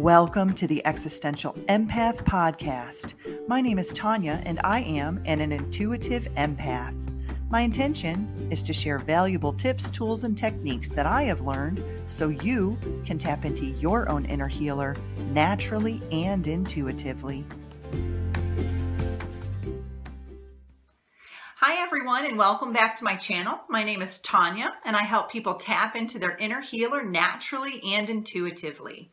Welcome to the Existential Empath Podcast. My name is Tanya and I am an intuitive empath. My intention is to share valuable tips, tools, and techniques that I have learned so you can tap into your own inner healer naturally and intuitively. Hi everyone, and welcome back to my channel. My name is Tanya and I help people tap into their inner healer naturally and intuitively.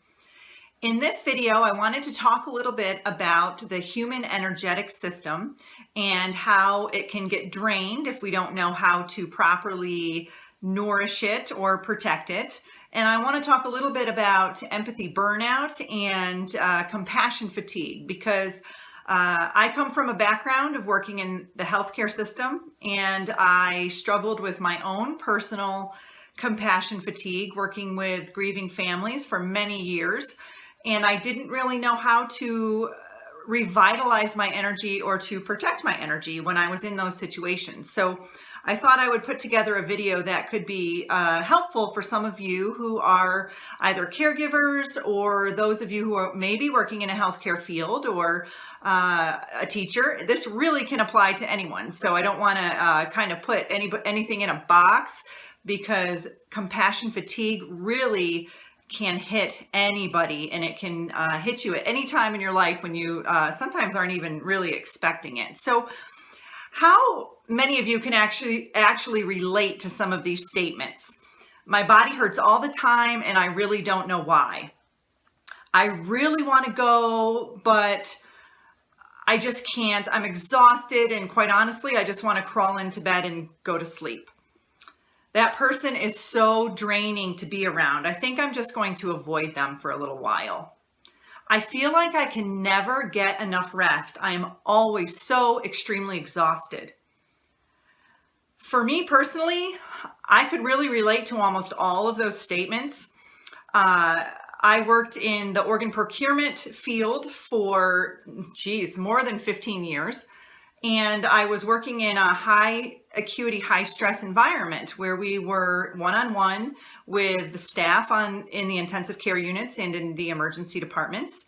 In this video, I wanted to talk a little bit about the human energetic system and how it can get drained if we don't know how to properly nourish it or protect it. And I want to talk a little bit about empathy burnout and compassion fatigue, because I come from a background of working in the healthcare system, and I struggled with my own personal compassion fatigue working with grieving families for many years. And I didn't really know how to revitalize my energy or to protect my energy when I was in those situations. So I thought I would put together a video that could be helpful for some of you who are either caregivers or those of you who are maybe working in a healthcare field or a teacher. This really can apply to anyone. So I don't want to kind of put anything in a box, because compassion fatigue really can hit anybody, and it can hit you at any time in your life when you sometimes aren't even really expecting it. So how many of you can actually relate to some of these statements? My body hurts all the time and I really don't know why. I really want to go, but I just can't. I'm exhausted, and quite honestly, I just want to crawl into bed and go to sleep. That person is so draining to be around. I think I'm just going to avoid them for a little while. I feel like I can never get enough rest. I am always so extremely exhausted. For me personally, I could really relate to almost all of those statements. I worked in the organ procurement field for, more than 15 years. And I was working in a high acuity, high stress environment where we were one-on-one with the staff in the intensive care units and in the emergency departments,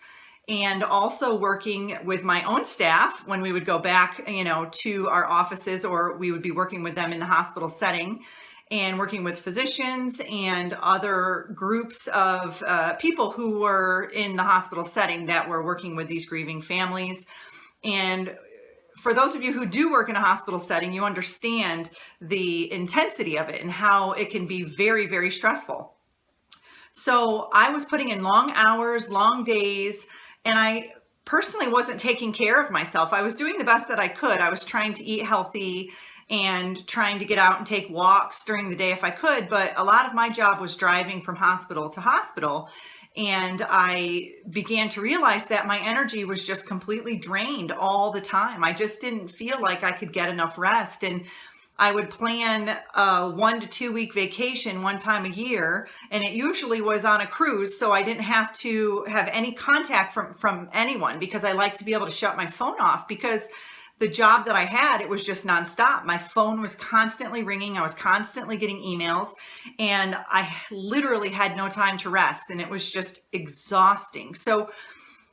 and also working with my own staff when we would go back, to our offices, or we would be working with them in the hospital setting, and working with physicians and other groups of people who were in the hospital setting that were working with these grieving families. And for those of you who do work in a hospital setting, you understand the intensity of it and how it can be very, very stressful. So I was putting in long hours, long days, and I personally wasn't taking care of myself. I was doing the best that I could. I was trying to eat healthy and trying to get out and take walks during the day if I could, but a lot of my job was driving from hospital to hospital. And I began to realize that my energy was just completely drained all the time. I just didn't feel like I could get enough rest. And I would plan a 1 to 2 week vacation one time a year, and it usually was on a cruise, so I didn't have to have any contact from anyone, because I like to be able to shut my phone off, because the job that I had, it was just nonstop. My phone was constantly ringing. I was constantly getting emails, and I literally had no time to rest, and it was just exhausting. So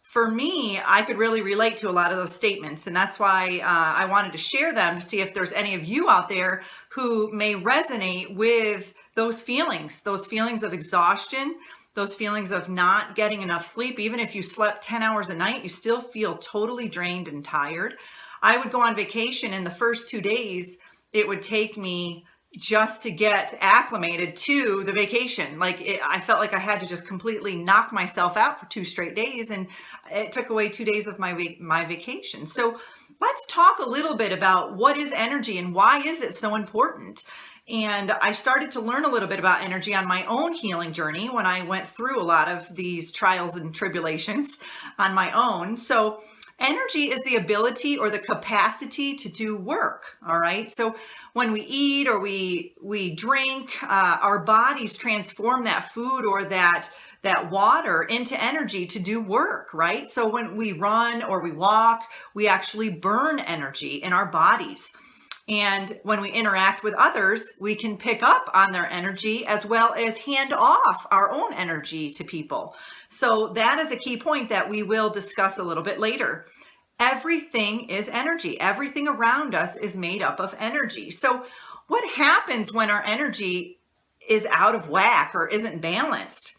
for me, I could really relate to a lot of those statements, and that's why I wanted to share them to see if there's any of you out there who may resonate with those feelings of exhaustion, those feelings of not getting enough sleep. Even if you slept 10 hours a night, you still feel totally drained and tired. I would go on vacation, and the first 2 days, it would take me just to get acclimated to the vacation. I felt like I had to just completely knock myself out for 2 straight days, and it took away 2 days of my vacation. So let's talk a little bit about what is energy and why is it so important. And I started to learn a little bit about energy on my own healing journey when I went through a lot of these trials and tribulations on my own. So energy is the ability or the capacity to do work, all right? So when we eat or we drink, our bodies transform that food or that water into energy to do work, right? So when we run or we walk, we actually burn energy in our bodies. And when we interact with others, we can pick up on their energy as well as hand off our own energy to people. So that is a key point that we will discuss a little bit later. Everything is energy. Everything around us is made up of energy. So what happens when our energy is out of whack or isn't balanced?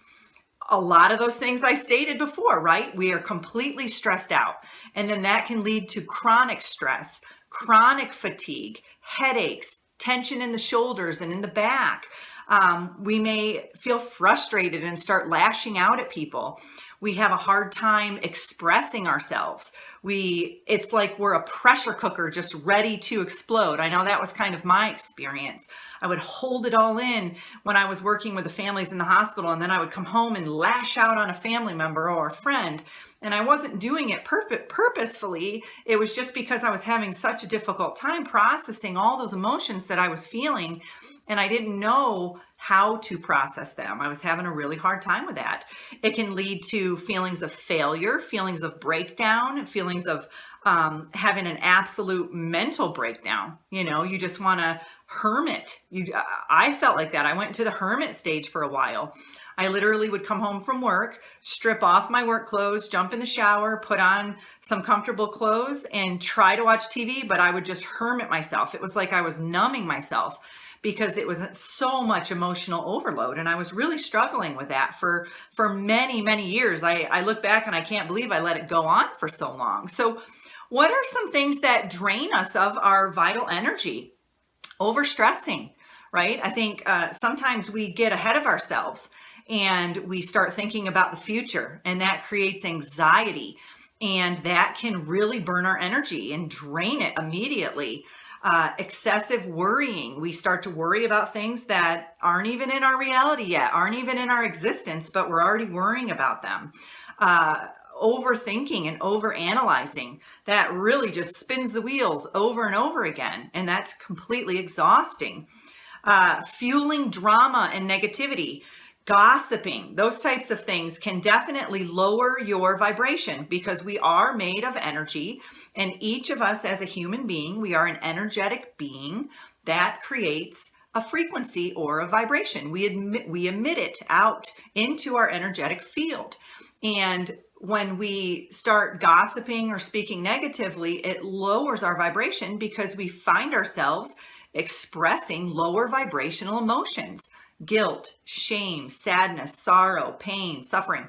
A lot of those things I stated before, right? We are completely stressed out. And then that can lead to chronic stress, chronic fatigue, headaches, tension in the shoulders and in the back. We may feel frustrated and start lashing out at people. We have a hard time expressing ourselves. It's like we're a pressure cooker just ready to explode. I know that was kind of my experience. I would hold it all in when I was working with the families in the hospital, and then I would come home and lash out on a family member or a friend. And I wasn't doing it purposefully. It was just because I was having such a difficult time processing all those emotions that I was feeling, and I didn't know how to process them. I was having a really hard time with that. It can lead to feelings of failure, feelings of breakdown, feelings of having an absolute mental breakdown. You just want to hermit. I felt like that. I went to the hermit stage for a while. I literally would come home from work, strip off my work clothes, jump in the shower, put on some comfortable clothes, and try to watch TV, but I would just hermit myself. It was like I was numbing myself because it was so much emotional overload. And I was really struggling with that for many, many years. I look back and I can't believe I let it go on for so long. So what are some things that drain us of our vital energy? Overstressing, right? I think sometimes we get ahead of ourselves and we start thinking about the future, and that creates anxiety, and that can really burn our energy and drain it immediately. Excessive worrying. We start to worry about things that aren't even in our reality yet, aren't even in our existence, but we're already worrying about them. Overthinking and overanalyzing, that really just spins the wheels over and over again, and that's completely exhausting. Fueling drama and negativity, gossiping, those types of things can definitely lower your vibration, because we are made of energy, and each of us as a human being, we are an energetic being that creates a frequency or a vibration. We emit it out into our energetic field. And when we start gossiping or speaking negatively, it lowers our vibration because we find ourselves expressing lower vibrational emotions: guilt, shame, sadness, sorrow, pain, suffering.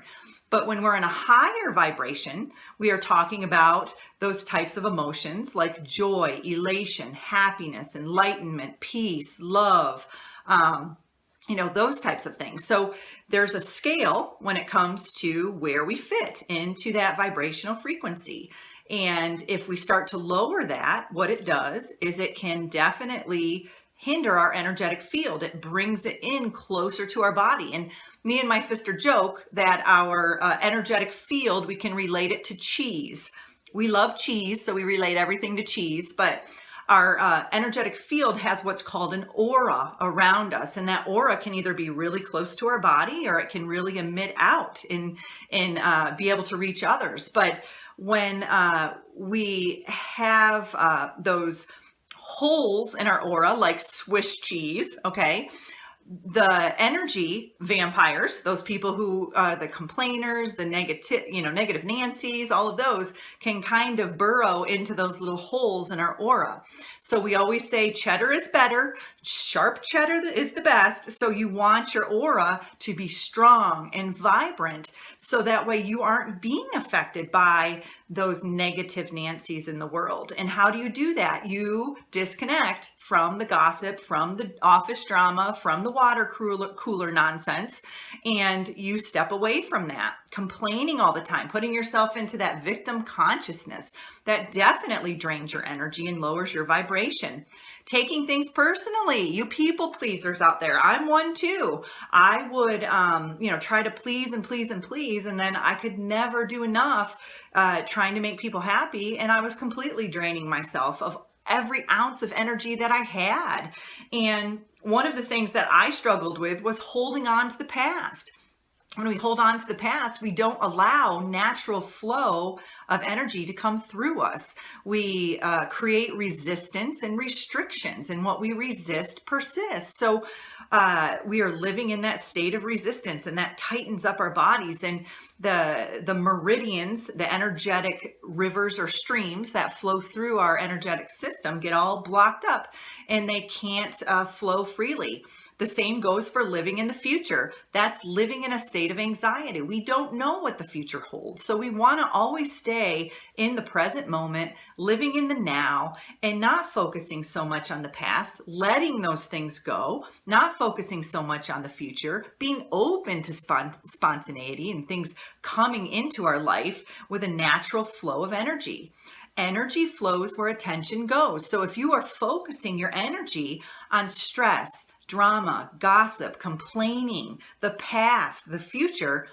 But when we're in a higher vibration, we are talking about those types of emotions like joy, elation, happiness, enlightenment, peace, love, those types of things. So there's a scale when it comes to where we fit into that vibrational frequency. And if we start to lower that, what it does is it can definitely hinder our energetic field. It brings it in closer to our body. And me and my sister joke that our energetic field, we can relate it to cheese. We love cheese, so we relate everything to cheese, but our energetic field has what's called an aura around us, and that aura can either be really close to our body or it can really emit out and be able to reach others. But when we have those holes in our aura, like Swiss cheese, okay, the energy vampires, those people who the complainers, the negative Nancy's, all of those can kind of burrow into those little holes in our aura. So we always say cheddar is better, sharp cheddar is the best. So you want your aura to be strong and vibrant, so that way you aren't being affected by those negative Nancy's in the world. And how do you do that? You disconnect from the gossip, from the office drama, from the water cooler nonsense, and you step away from that. Complaining all the time, putting yourself into that victim consciousness, that definitely drains your energy and lowers your vibration. Taking things personally, you people pleasers out there, I'm one too. I would, try to please and please and please, and then I could never do enough trying to make people happy, and I was completely draining myself of every ounce of energy that I had. And one of the things that I struggled with was holding on to the past. when we hold on to the past, we don't allow natural flow of energy to come through us. We create resistance and restrictions, and what we resist persists. So we are living in that state of resistance, and that tightens up our bodies. And the meridians, the energetic rivers or streams that flow through our energetic system, get all blocked up, and they can't flow freely. The same goes for living in the future. That's living in a state of anxiety. We don't know what the future holds. So we want to always stay in the present moment, living in the now, and not focusing so much on the past, letting those things go, not focusing so much on the future, being open to spontaneity and things coming into our life with a natural flow of energy. Energy flows where attention goes. So if you are focusing your energy on stress, drama, gossip, complaining, the past, the future,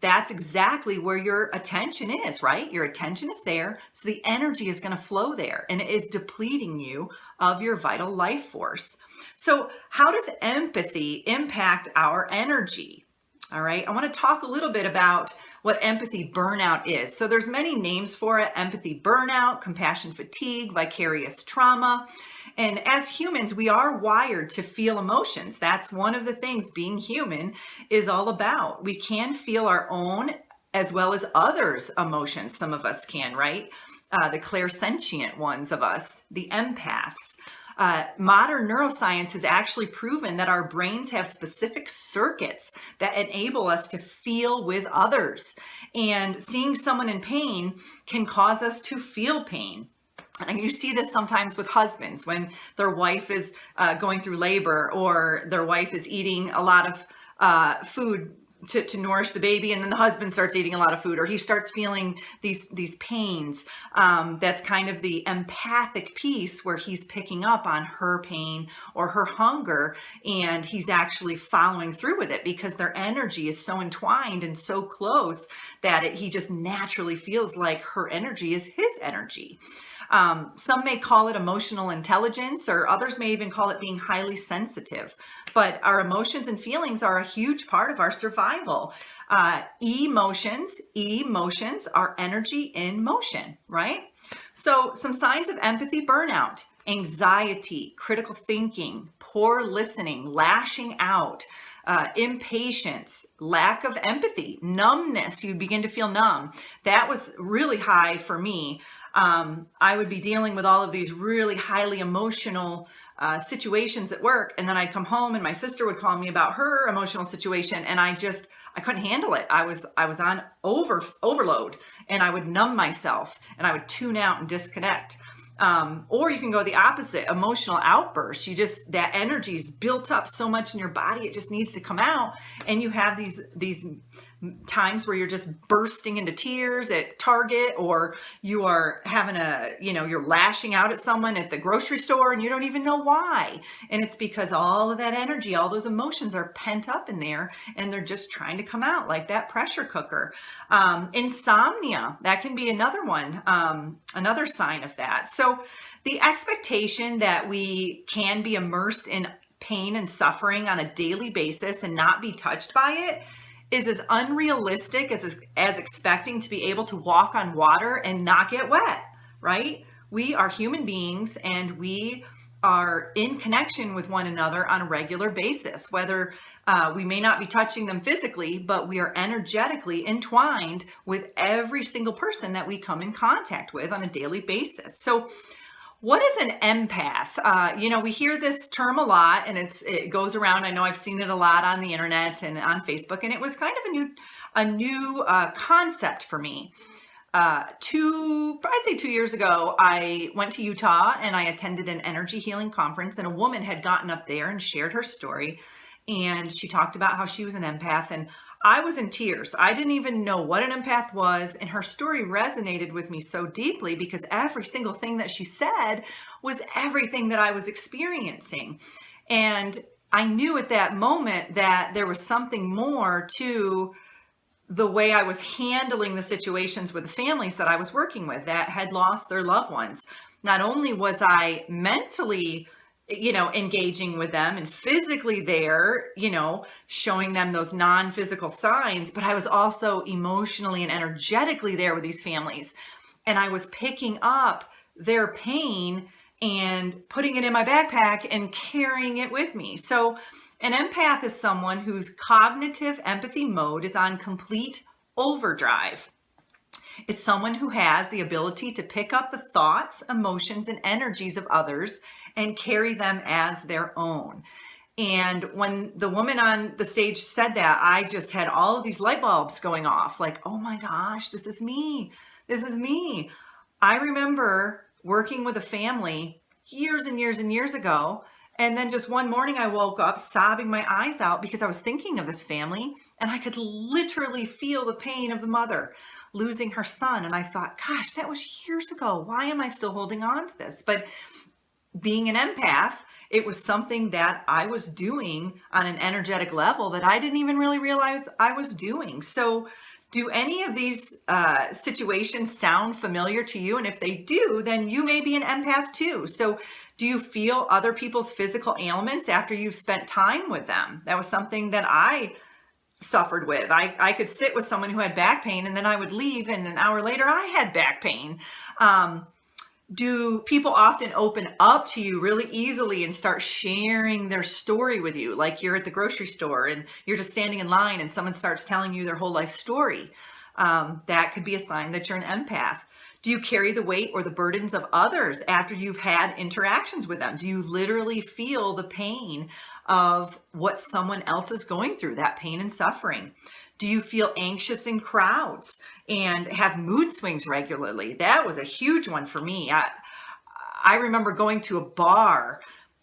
that's exactly where your attention is, right? Your attention is there, so the energy is going to flow there, and it is depleting you of your vital life force. So how does empathy impact our energy? All right, I want to talk a little bit about what empathy burnout is. So there's many names for it: empathy burnout, compassion fatigue, vicarious trauma. And as humans, we are wired to feel emotions. That's one of the things being human is all about. We can feel our own as well as others' emotions. Some of us can, right? The clairsentient ones of us, the empaths. Modern neuroscience has actually proven that our brains have specific circuits that enable us to feel with others. And seeing someone in pain can cause us to feel pain. And you see this sometimes with husbands when their wife is going through labor, or their wife is eating a lot of food to nourish the baby, and then the husband starts eating a lot of food, or he starts feeling these pains. That's kind of the empathic piece where he's picking up on her pain or her hunger, and he's actually following through with it because their energy is so entwined and so close that he just naturally feels like her energy is his energy. Some may call it emotional intelligence, or others may even call it being highly sensitive. But our emotions and feelings are a huge part of our survival. Emotions are energy in motion, right? So some signs of empathy burnout: anxiety, critical thinking, poor listening, lashing out, impatience, lack of empathy, numbness. You begin to feel numb. That was really high for me. I would be dealing with all of these really highly emotional situations at work, and then I'd come home and my sister would call me about her emotional situation, and I couldn't handle it. I was on overload, and I would numb myself and I would tune out and disconnect. Or you can go the opposite, emotional outbursts. That energy is built up so much in your body, it just needs to come out. And you have these times where you're just bursting into tears at Target, or you are having you're lashing out at someone at the grocery store and you don't even know why. And it's because all of that energy, all those emotions are pent up in there, and they're just trying to come out like that pressure cooker. Insomnia, that can be another one, another sign of that. So the expectation that we can be immersed in pain and suffering on a daily basis and not be touched by it is as unrealistic as expecting to be able to walk on water and not get wet, right? We are human beings, and we are in connection with one another on a regular basis. Whether we may not be touching them physically, but we are energetically entwined with every single person that we come in contact with on a daily basis. So what is an empath? We hear this term a lot, and it goes around. I know I've seen it a lot on the internet and on Facebook, and it was kind of a new concept for me. I'd say 2 years ago, I went to Utah and I attended an energy healing conference, and a woman had gotten up there and shared her story, and she talked about how she was an empath, and I was in tears. I didn't even know what an empath was, and her story resonated with me so deeply because every single thing that she said was everything that I was experiencing. And I knew at that moment that there was something more to the way I was handling the situations with the families that I was working with that had lost their loved ones. Not only was I mentally engaging with them and physically there, showing them those non-physical signs, but I was also emotionally and energetically there with these families. And I was picking up their pain and putting it in my backpack and carrying it with me. So an empath is someone whose cognitive empathy mode is on complete overdrive. It's someone who has the ability to pick up the thoughts, emotions, and energies of others and carry them as their own. And when the woman on the stage said that, I just had all of these light bulbs going off, like, oh my gosh, this is me. This is me. I remember working with a family years and years and years ago. And then just one morning I woke up sobbing my eyes out because I was thinking of this family and I could literally feel the pain of the mother losing her son. And I thought, gosh, that was years ago. Why am I still holding on to this? But being an empath, it was something that I was doing on an energetic level that I didn't even really realize I was doing. So do any of these situations sound familiar to you? And if they do, then you may be an empath too. So do you feel other people's physical ailments after you've spent time with them? That was something that I suffered with. I could sit with someone who had back pain and then I would leave and an hour later I had back pain. Do people often open up to you really easily and start sharing their story with you? Like you're at the grocery store and you're just standing in line and someone starts telling you their whole life story. That could be a sign that you're an empath. Do you carry the weight or the burdens of others after you've had interactions with them? Do you literally feel the pain of what someone else is going through, that pain and suffering? Do you feel anxious in crowds and have mood swings regularly? That was a huge one for me. I remember going to a bar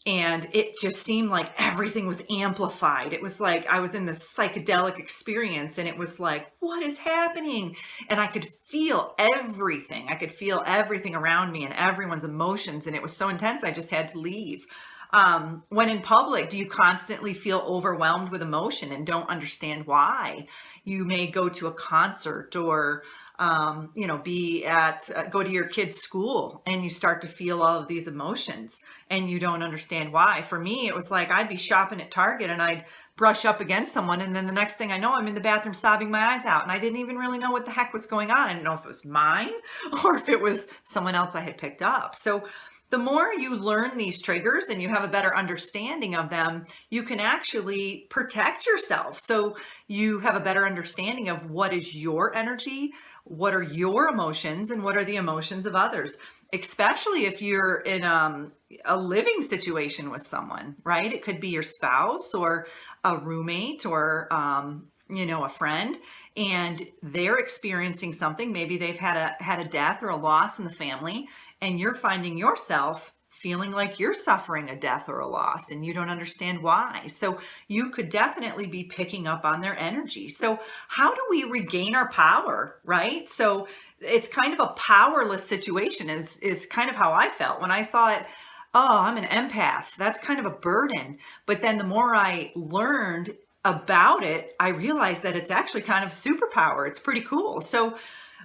and it just seemed like everything was amplified. It was like I was in this psychedelic experience and it was like, what is happening? And I could feel everything. I could feel everything around me and everyone's emotions. And it was so intense, I just had to leave. When in public, do you constantly feel overwhelmed with emotion and don't understand why? You may go to a concert or, go to your kid's school and you start to feel all of these emotions and you don't understand why. For me, it was like I'd be shopping at Target and I'd brush up against someone. And then the next thing I know, I'm in the bathroom sobbing my eyes out. And I didn't even really know what the heck was going on. I didn't know if it was mine or if it was someone else I had picked up. So the more you learn these triggers and you have a better understanding of them, you can actually protect yourself. So you have a better understanding of what is your energy, what are your emotions, and what are the emotions of others, especially if you're in a living situation with someone, right? It could be your spouse or a roommate or a friend, and they're experiencing something. Maybe they've had a death or a loss in the family, and you're finding yourself feeling like you're suffering a death or a loss and you don't understand why. So you could definitely be picking up on their energy. So how do we regain our power, right? So it's kind of a powerless situation is kind of how I felt when I thought, oh, I'm an empath. That's kind of a burden. But then the more I learned about it, I realized that it's actually kind of superpower. It's pretty cool. So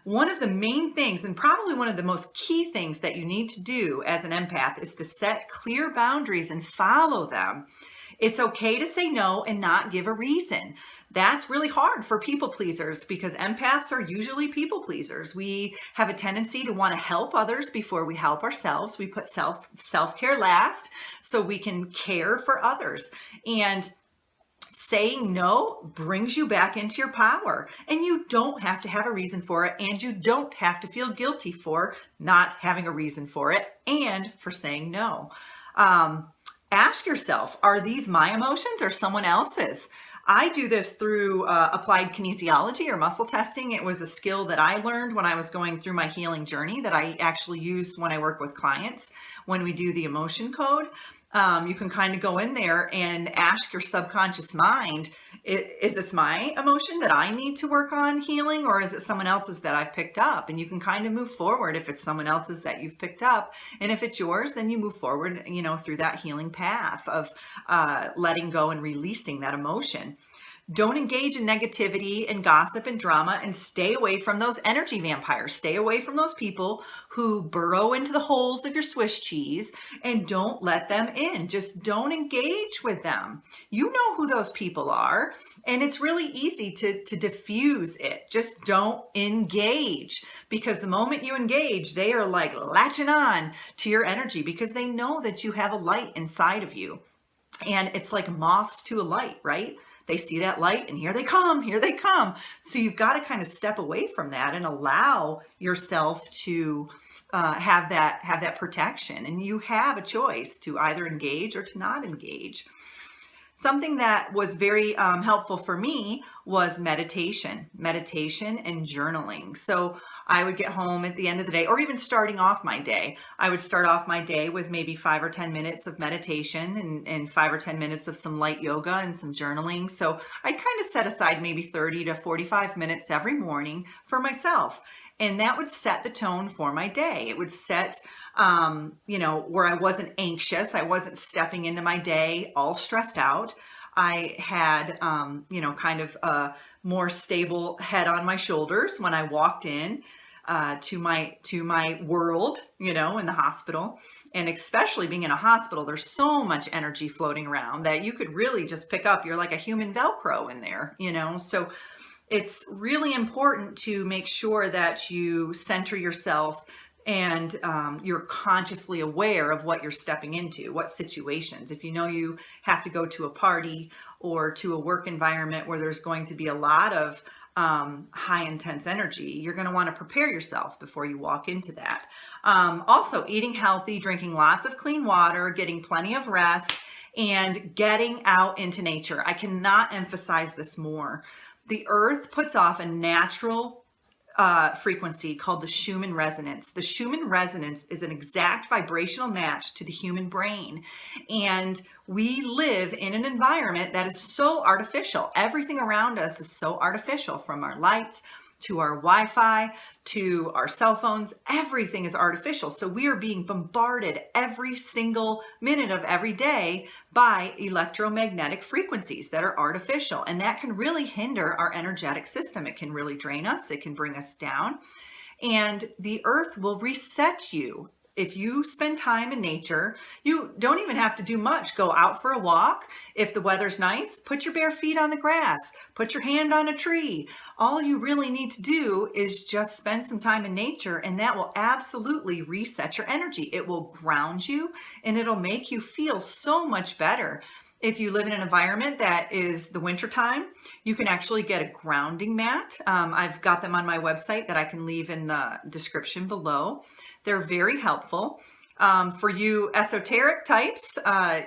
one of the main things, and probably one of the most key things that you need to do as an empath, is to set clear boundaries and follow them. It's okay to say no and not give a reason. That's really hard for people pleasers because empaths are usually people pleasers. We have a tendency to want to help others before we help ourselves. We put self-care last so we can care for others. And saying no brings you back into your power, and you don't have to have a reason for it, and you don't have to feel guilty for not having a reason for it and for saying no. Ask yourself, are these my emotions or someone else's? I do this through applied kinesiology or muscle testing. It was a skill that I learned when I was going through my healing journey that I actually use when I work with clients. When we do the emotion code, you can kind of go in there and ask your subconscious mind, is this my emotion that I need to work on healing, or is it someone else's that I've picked up? And you can kind of move forward if it's someone else's that you've picked up. And if it's yours, then you move forward, through that healing path of letting go and releasing that emotion. Don't engage in negativity and gossip and drama, and stay away from those energy vampires. Stay away from those people who burrow into the holes of your Swiss cheese, and don't let them in. Just don't engage with them. You know who those people are, and it's really easy to diffuse it. Just don't engage, because the moment you engage, they are like latching on to your energy because they know that you have a light inside of you. And it's like moths to a light, right? They see that light and here they come, here they come. So you've got to kind of step away from that and allow yourself to have that protection. And you have a choice to either engage or to not engage. Something that was very helpful for me was meditation and journaling. So I would get home at the end of the day, or even starting off my day, I would start off my day with maybe 5 or 10 minutes of meditation and 5 or 10 minutes of some light yoga and some journaling. So I'd kind of set aside maybe 30 to 45 minutes every morning for myself. And that would set the tone for my day. It would set, where I wasn't anxious. I wasn't stepping into my day all stressed out. I had, kind of a more stable head on my shoulders when I walked in to my world, in the hospital. And especially being in a hospital, there's so much energy floating around that you could really just pick up. You're like a human Velcro in there, so it's really important to make sure that you center yourself and you're consciously aware of what you're stepping into, what situations. If you know you have to go to a party or to a work environment where there's going to be a lot of high intense energy, you're going to want to prepare yourself before you walk into that. Also, eating healthy, drinking lots of clean water, getting plenty of rest, and getting out into nature. I cannot emphasize this more. The earth puts off a natural frequency called the Schumann resonance. The Schumann resonance is an exact vibrational match to the human brain. And we live in an environment that is so artificial. Everything around us is so artificial, from our lights to our Wi-Fi, to our cell phones. Everything is artificial. So we are being bombarded every single minute of every day by electromagnetic frequencies that are artificial. And that can really hinder our energetic system. It can really drain us. It can bring us down. And the earth will reset you. If you spend time in nature, you don't even have to do much. Go out for a walk. If the weather's nice, put your bare feet on the grass, put your hand on a tree. All you really need to do is just spend some time in nature, and that will absolutely reset your energy. It will ground you, and it'll make you feel so much better. If you live in an environment that is the winter time, you can actually get a grounding mat. I've got them on my website that I can leave in the description below. They're very helpful. For you esoteric types,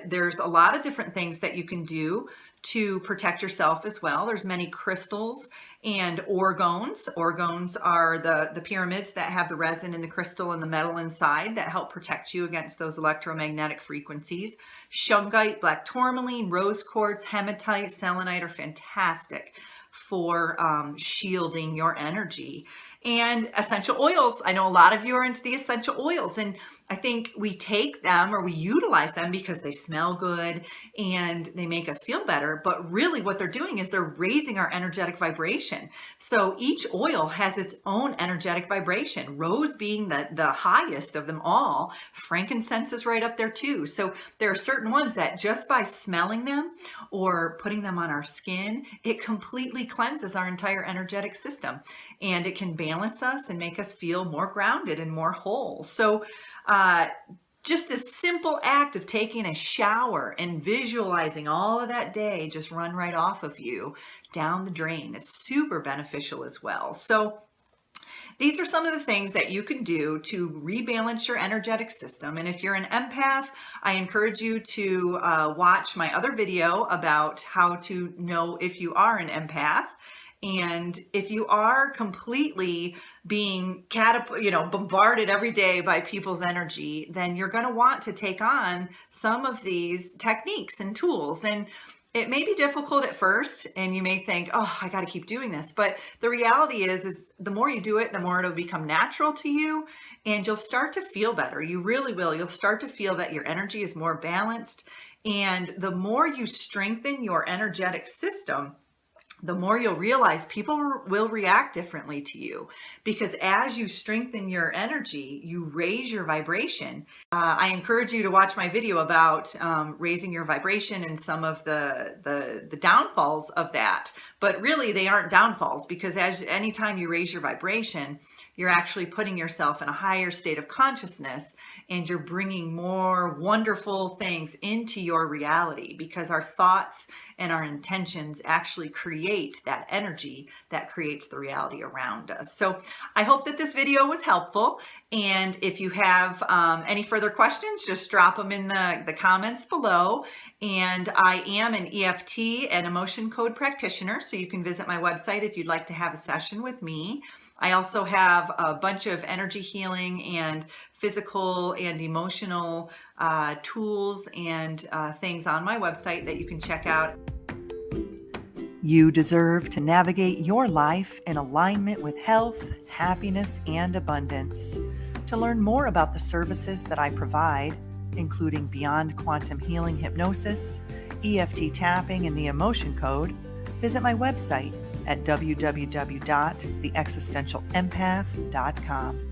there's a lot of different things that you can do to protect yourself as well. There's many crystals and orgones. Orgones are the pyramids that have the resin and the crystal and the metal inside that help protect you against those electromagnetic frequencies. Shungite, black tourmaline, rose quartz, hematite, selenite are fantastic for shielding your energy. And essential oils. I know a lot of you are into the essential oils, and I think we take them or we utilize them because they smell good and they make us feel better. But really what they're doing is they're raising our energetic vibration. So each oil has its own energetic vibration, rose being the highest of them all. Frankincense is right up there too. So there are certain ones that just by smelling them or putting them on our skin, it completely cleanses our entire energetic system, and it can balance us and make us feel more grounded and more whole. So just a simple act of taking a shower and visualizing all of that day just run right off of you down the drain is super beneficial as well. So these are some of the things that you can do to rebalance your energetic system. And if you're an empath, I encourage you to watch my other video about how to know if you are an empath. And if you are completely being bombarded every day by people's energy, then you're going to want to take on some of these techniques and tools. And it may be difficult at first, and you may think, oh, I got to keep doing this. But the reality is the more you do it, the more it'll become natural to you, and you'll start to feel better. You really will. You'll start to feel that your energy is more balanced. And the more you strengthen your energetic system, the more you'll realize people will react differently to you, because as you strengthen your energy, you raise your vibration. I encourage you to watch my video about raising your vibration and some of the downfalls of that. But really, they aren't downfalls, because anytime you raise your vibration, you're actually putting yourself in a higher state of consciousness, and you're bringing more wonderful things into your reality, because our thoughts and our intentions actually create that energy that creates the reality around us. So I hope that this video was helpful. And if you have any further questions, just drop them in the comments below. And I am an EFT and emotion code practitioner, so you can visit my website if you'd like to have a session with me. I also have a bunch of energy healing and physical and emotional tools and things on my website that you can check out. You deserve to navigate your life in alignment with health, happiness, and abundance. To learn more about the services that I provide, including Beyond Quantum Healing Hypnosis, EFT tapping, and the Emotion Code, visit my website at www.theexistentialempath.com.